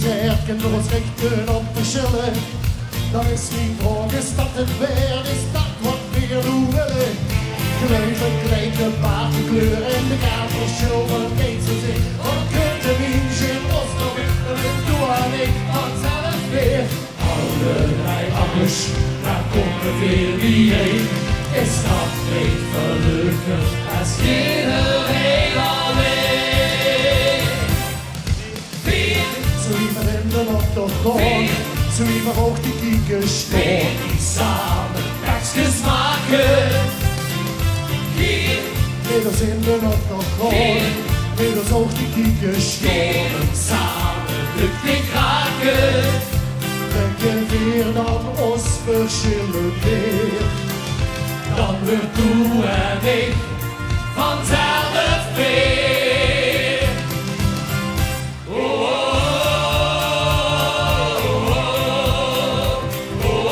werken door ons rechten op verschillen. Dan is geen vraag, is dat het weer, is dat wat we doen willen. Kleuren, kleden, paarden, kleuren en de kaartverschil van geen zozeer. Wat kunt de wientje los nog in, dat doe aan ik vanzelf weer. Allerlei anders, daar komen we weer hierheen. Is dat niet gelukkig als iedereen alleen? Vier, zo liever in de achtergrond, zo liever ook die kieken staan. Die samen tekstjes maken. Vier, middels in de achtergrond, middels ook die kieken staan. Samen lukt ik raken. Denken weer dan ons verschillen weer. Dan wordt toe en ik vanzelf weer. Oh, oh, oh, oh, oh,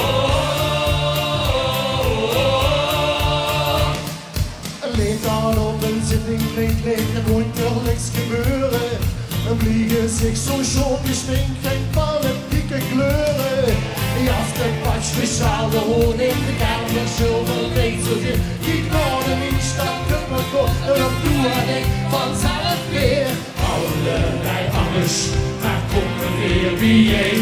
oh. Alleen dan op een zitting klinkt leeg en nooit er niks gebeuren. Een vliegen zich zo schoon gesminkt, geen politieke kleuren. Die aftekpatch speciaal de hoorn in de kamer, zilver weet zo zit. Die knorde niet, dat kunt me toch, en dat doe ik vanzelf weer. Allerlei anders, daar komt er weer bijeen.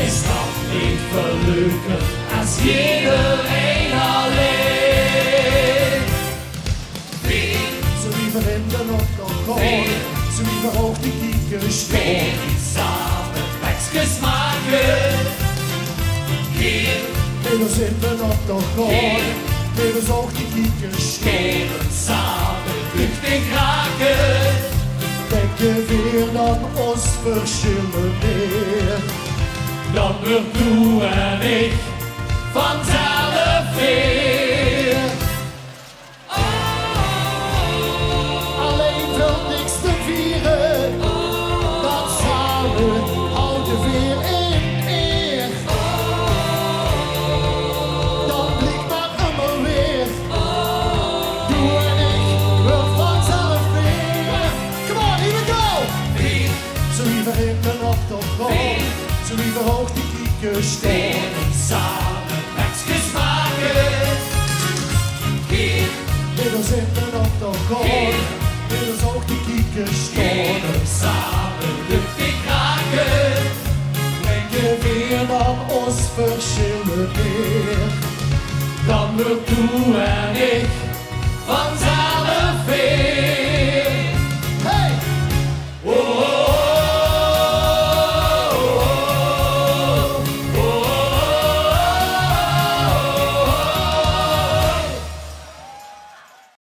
Is dat niet gelukkig als iedereen alleen? Vier, zo liever in de achtergrond, zo liever ook die kiekers staan. Samen tekstjes maken. Hier, middels in de achtergrond, middels ook die kiekers staan. Samen lukt ik raken. Denken weer dan ons verschillen weer. Dan wordt toe en ik vanzelf weer. Alleen valt niks te vieren. Dat samen houden weer in eer. Dan blik maar allemaal weer. Doe en ik wil vanzelf weer. Come on, here we go! Vier, zo liever in de achtergrond, zo liever hoog die kiekers staan. Samen tekstjes maken. Hier, middels in de achtergrond, middels hoog die kiekers staan. Samen lukt ik raken. Denken weer dan ons verschillen weer. Dan wordt toe en ik vanzelf.